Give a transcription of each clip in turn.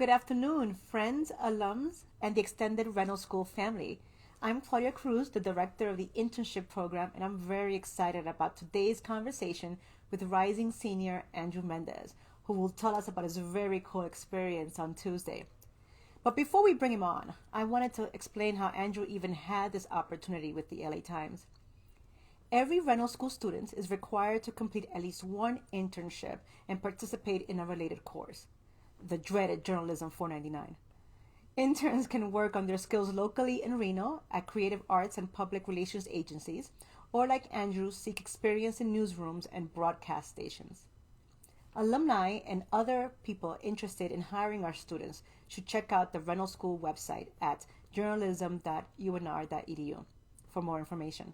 Good afternoon, friends, alums, and the extended Reynolds School family. I'm Claudia Cruz, the director of the Internship program, and I'm very excited about today's conversation with rising senior Andrew Mendez, who will tell us about his very cool experience on Tuesday. But before we bring him on, I wanted to explain how Andrew even had this opportunity with the LA Times. Every Reynolds School student is required to complete at least one internship and participate in a related course, the dreaded Journalism 499. Interns can work on their skills locally in Reno at creative arts and public relations agencies, or like Andrew, seek experience in newsrooms and broadcast stations. Alumni and other people interested in hiring our students should check out the Reynolds School website at journalism.unr.edu for more information.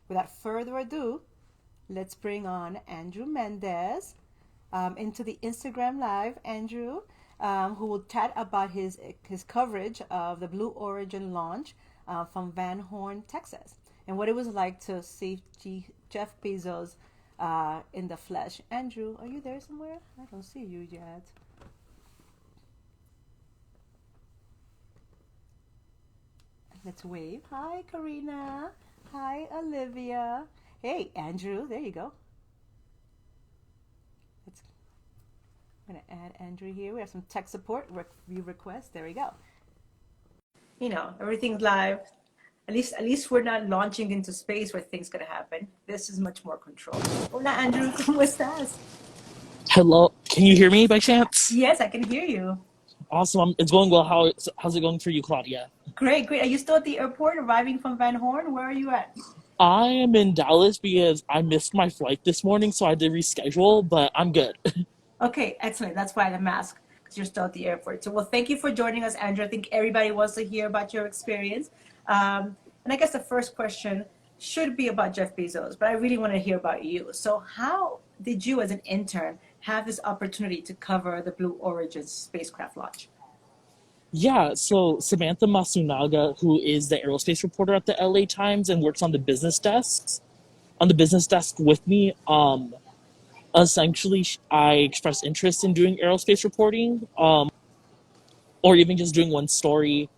Without further ado, let's bring on Andrew Mendez into the Instagram Live. Andrew, who will chat about his coverage of the Blue Origin launch from Van Horn, Texas, and what it was like to see Jeff Bezos in the flesh. Andrew, are you there somewhere? I don't see you yet. Let's wave. Hi, Karina. Hi, Olivia. Hey, Andrew. There you go. I'm going to add Andrew here. We have some tech support, view requests. There we go. You know, everything's live. At least we're not launching into space where things going to happen. This is much more controlled. Hola, Andrew. ¿Cómo estás? Hello, can you hear me by chance? Yes, I can hear you. Awesome, it's going well. How's it going for you, Claudia? Great. Are you still at the airport, arriving from Van Horn? Where are you at? I am in Dallas because I missed my flight this morning, so I had to reschedule, but I'm good. Okay, excellent. That's why the mask, because you're still at the airport. So, well, thank you for joining us, Andrew. I think everybody wants to hear about your experience. And I guess the first question should be about Jeff Bezos, but I really want to hear about you. So how did you, as an intern, have this opportunity to cover the Blue Origin spacecraft launch? Yeah, so Samantha Masunaga, who is the aerospace reporter at the LA Times and works on the business desk with me, essentially I expressed interest in doing aerospace reporting, or even just doing one story.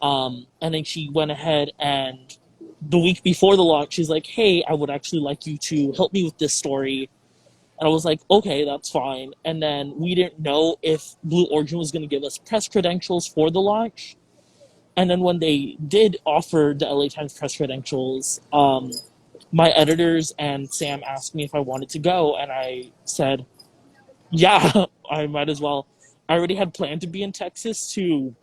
And then she went ahead and the week before the launch, she's like, hey, I would actually like you to help me with this story. And I was like, okay, that's fine. And then we didn't know if Blue Origin was going to give us press credentials for the launch. And then when they did offer the LA Times press credentials, my editors and Sam asked me if I wanted to go. And I said, yeah, I might as well. I already had planned to be in Texas to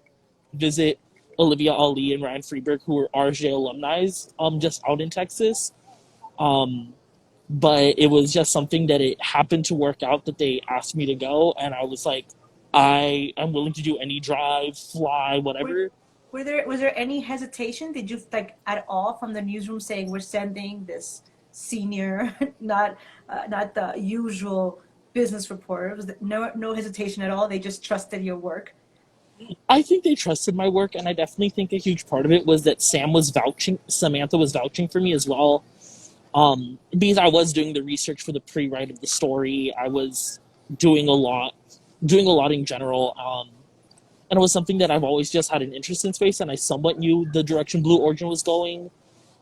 visit Olivia Ali and Ryan Freeberg, who were RJ alumni, just out in Texas. But it was just something that it happened to work out that they asked me to go, and I was like, I am willing to do any drive, fly, whatever. Was there any hesitation? Did you like at all from the newsroom saying we're sending this senior, not the usual business reporter? Was there no hesitation at all? They just trusted your work. I think they trusted my work, and I definitely think a huge part of it was that Samantha was vouching for me as well. Because I was doing the research for the pre-write of the story, I was doing a lot in general, and it was something that I've always just had an interest in space, and I somewhat knew the direction Blue Origin was going,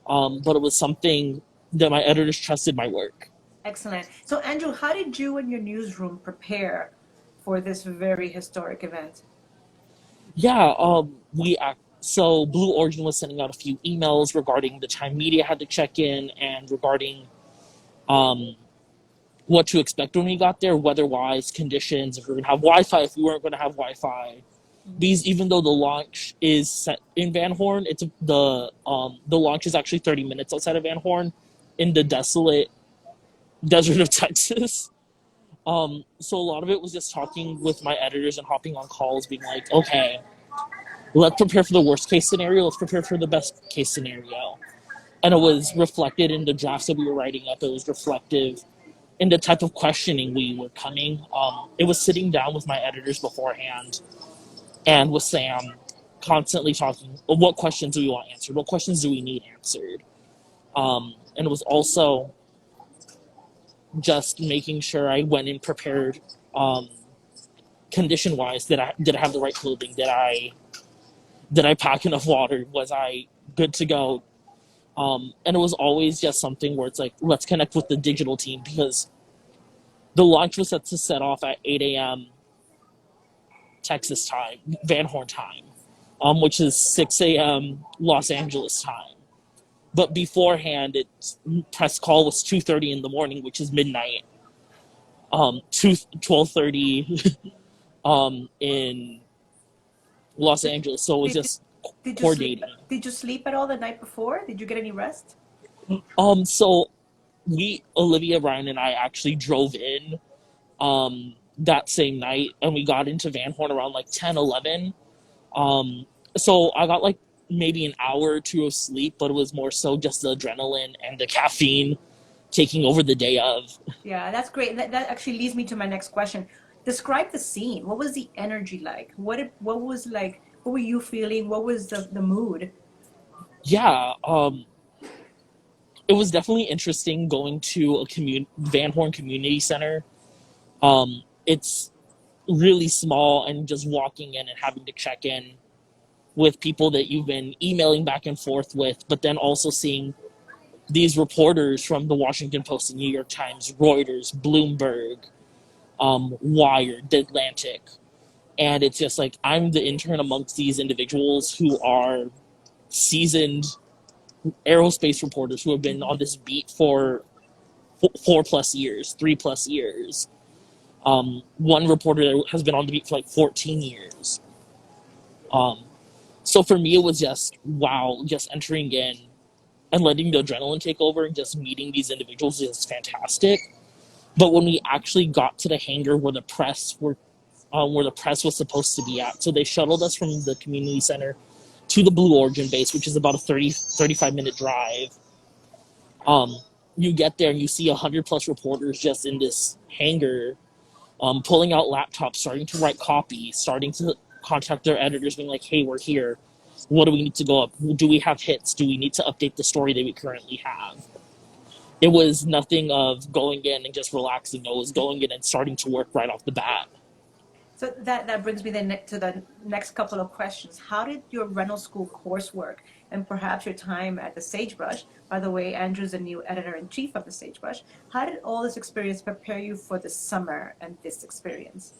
but it was something that my editors trusted my work. Excellent. So, Andrew, how did you and your newsroom prepare for this very historic event? Yeah, so Blue Origin was sending out a few emails regarding the time media had to check in and regarding um, what to expect when we got there, weather-wise, conditions, if we were going to have Wi-Fi, if we weren't going to have Wi-Fi. Because even though the launch is set in Van Horn, the launch is actually 30 minutes outside of Van Horn in the desolate desert of Texas. So a lot of it was just talking with my editors and hopping on calls, being like, okay, let's prepare for the worst case scenario, let's prepare for the best case scenario. And it was reflected in the drafts that we were writing up. It was reflective in the type of questioning we were coming. It was sitting down with my editors beforehand and with Sam, constantly talking, what questions do we want answered? What questions do we need answered? And it was also just making sure I went in prepared condition wise, did I have the right clothing? Did I pack enough water? Was I good to go? And it was always just something where it's like, let's connect with the digital team because the launch was set to set off at 8 a.m. Texas time, Van Horn time, which is 6 a.m. Los Angeles time. But beforehand, its press call was 2:30 in the morning, which is midnight. 12:30 in Los Angeles. So it was Did, just did you sleep? coordinating. Did you sleep at all the night before? Did you get any rest? So Olivia, Ryan, and I actually drove in that same night, and we got into Van Horn around like 10, 11. So I got like maybe an hour or two of sleep, but it was more so just the adrenaline and the caffeine taking over the day of. Yeah, that's great. That actually leads me to my next question. Describe the scene. What was the energy like? What was like? What were you feeling? What was the mood? Yeah, it was definitely interesting going to a Van Horn Community Center. It's really small, and just walking in and having to check in with people that you've been emailing back and forth with, but then also seeing these reporters from the Washington Post, the New York Times, Reuters, Bloomberg, Wired, The Atlantic. And it's just like, I'm the intern amongst these individuals who are seasoned aerospace reporters who have been on this beat for 4+ years, 3+ years. One reporter has been on the beat for like 14 years. So for me, it was just, wow, just entering in and letting the adrenaline take over and just meeting these individuals is fantastic. But when we actually got to the hangar where the press was supposed to be at, so they shuttled us from the community center to the Blue Origin base, which is about a 35-minute drive. You get there and you see 100+ reporters just in this hangar, pulling out laptops, starting to write copy, starting to contact their editors, being like, hey, we're here. What do we need to go up? Do we have hits? Do we need to update the story that we currently have? It was nothing of going in and just relaxing. It was going in and starting to work right off the bat. So that brings me then to the next couple of questions. How did your Reynolds School coursework and perhaps your time at the Sagebrush, by the way, Andrew's the new editor-in-chief of the Sagebrush, how did all this experience prepare you for the summer and this experience?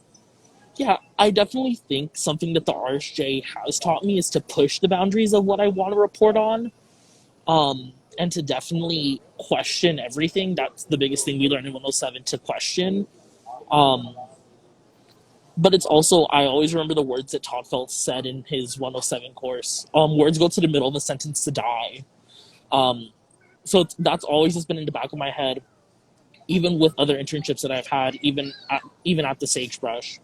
Yeah, I definitely think something that the RSJ has taught me is to push the boundaries of what I want to report on, and to definitely question everything. That's the biggest thing we learned in 107, to question. Um, but it's also, I always remember the words that Todd Phelps said in his 107 course. Words go to the middle of a sentence to die. Um, that's always just been in the back of my head, even with other internships that I've had, even at the Sagebrush,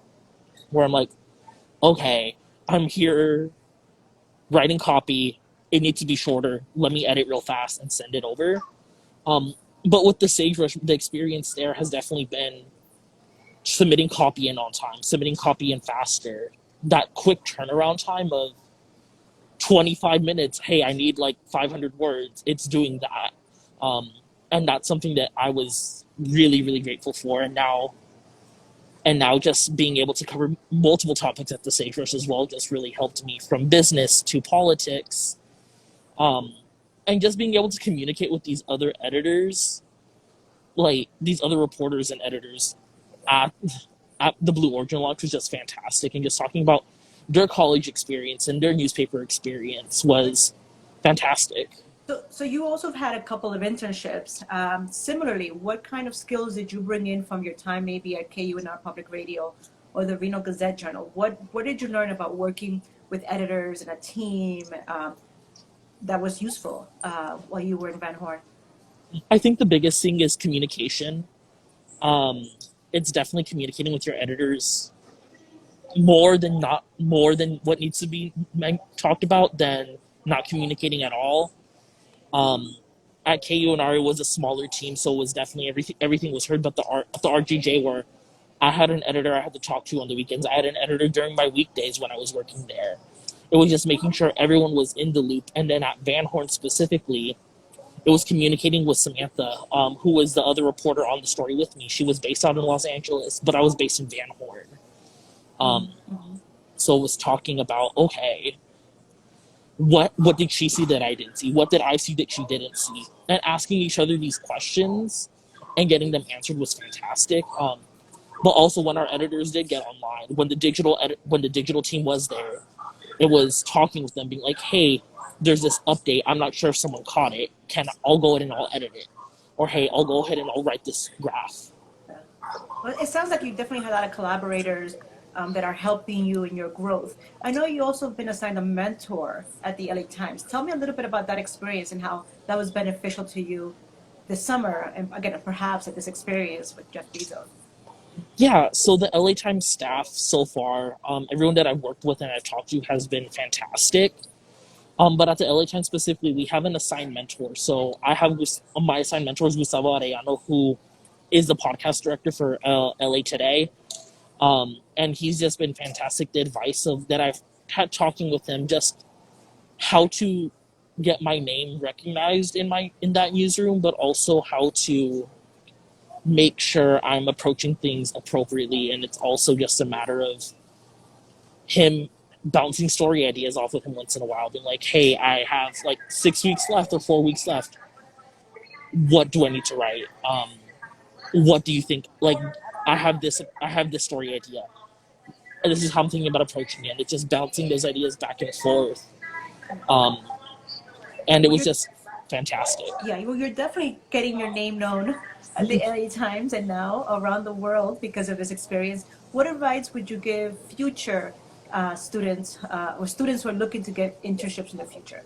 where I'm like, okay, I'm here writing copy. It needs to be shorter. Let me edit real fast and send it over. But with the Sagebrush, the experience there has definitely been submitting copy in on time, submitting copy in faster. That quick turnaround time of 25 minutes. Hey, I need like 500 words. It's doing that. And that's something that I was really, really grateful for. And now just being able to cover multiple topics at the Sagebrush as well just really helped me, from business to politics. And just being able to communicate with these other editors, like these other reporters and editors at, at the Blue Origin launch was just fantastic. And just talking about their college experience and their newspaper experience was fantastic. So you also have had a couple of internships. Similarly, what kind of skills did you bring in from your time maybe at KUNR Public Radio or the Reno Gazette Journal? What did you learn about working with editors and a team that was useful while you were in Van Horn? I think the biggest thing is communication. It's definitely communicating with your editors more than what needs to be talked about than not communicating at all. At KUNR, it was a smaller team, so it was definitely everything was heard. But the RGJ, where I had an editor I had to talk to on the weekends, I had an editor during my weekdays when I was working there. It was just making sure everyone was in the loop. And then at Van Horn specifically, it was communicating with Samantha, who was the other reporter on the story with me. She was based out in Los Angeles, but I was based in Van Horn. Um, so it was talking about, okay, what did she see that I didn't see? What did I see that she didn't see? And asking each other these questions and getting them answered was fantastic. But also when our editors did get online, when the digital team was there, it was talking with them, being like, "Hey, there's this update. I'm not sure if someone caught it. I'll go ahead and I'll edit it, or hey, I'll go ahead and I'll write this graph." Well, it sounds like you definitely had a lot of collaborators that are helping you in your growth. I know you also have been assigned a mentor at the LA Times. Tell me a little bit about that experience and how that was beneficial to you this summer, and again, perhaps at this experience with Jeff Bezos. Yeah, so the LA Times staff so far, everyone that I've worked with and I've talked to has been fantastic. But at the LA Times specifically, we have an assigned mentor. So I have my assigned mentor is Gustavo Arellano, who is the podcast director for LA Today. And he's just been fantastic. The advice of that I've had talking with him, just how to get my name recognized in that newsroom, but also how to make sure I'm approaching things appropriately. And it's also just a matter of him bouncing story ideas off with him once in a while, being like, "Hey, I have like 6 weeks left or 4 weeks left. What do I need to write? What do you think? Like, I have this story idea. And this is how I'm thinking about approaching it." It's just bouncing those ideas back and forth. Um, and it Well, was just fantastic. yeah, well, you're definitely getting your name known at the LA Times and now around the world because of this experience. What advice would you give future students or students who are looking to get internships in the future?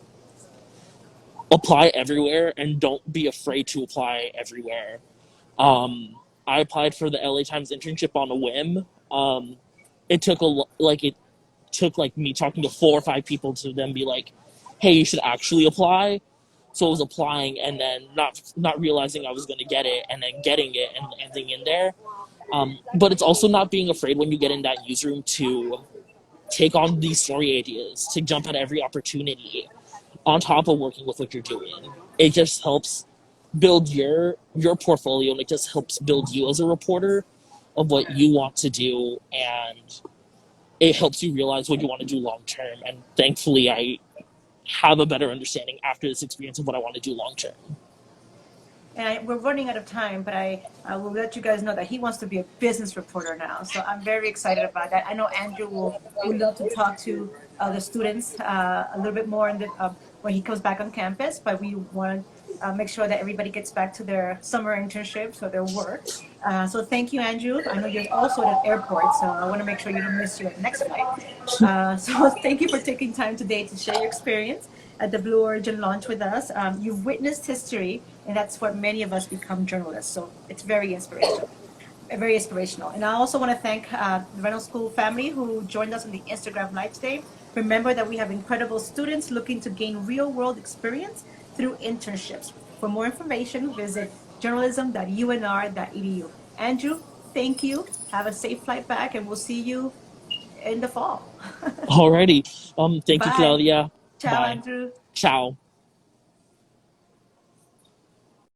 Apply everywhere and don't be afraid to apply everywhere. I applied for the LA Times internship on a whim. It took it took like me talking to 4 or 5 people to then be like, "Hey, you should actually apply." So I was applying and then not realizing I was going to get it, and then getting it and ending in there. But it's also not being afraid when you get in that newsroom to take on these story ideas, to jump at every opportunity on top of working with what you're doing. It just helps build your portfolio, and it just helps build you as a reporter of what you want to do, and it helps you realize what you want to do long term. And thankfully I have a better understanding after this experience of what I want to do long term. And we're running out of time, but I will let you guys know that he wants to be a business reporter now. So I'm very excited about that. I know Andrew will love to talk to the students a little bit more when he comes back on campus, but we want to make sure that everybody gets back to their summer internships or their work. So thank you, Andrew. I know you're also at an airport, so I want to make sure you don't miss your next flight. So thank you for taking time today to share your experience at the Blue Origin launch with us. You've witnessed history, and that's what many of us become journalists. So it's very inspirational. Very inspirational. And I also want to thank the Reynolds School family who joined us on the Instagram Live today. Remember that we have incredible students looking to gain real world experience through internships. For more information, visit journalism.unr.edu. Andrew, thank you. Have a safe flight back, and we'll see you in the fall. Alrighty. Thank you, Bye. Claudia. Ciao, Bye. Andrew. Ciao.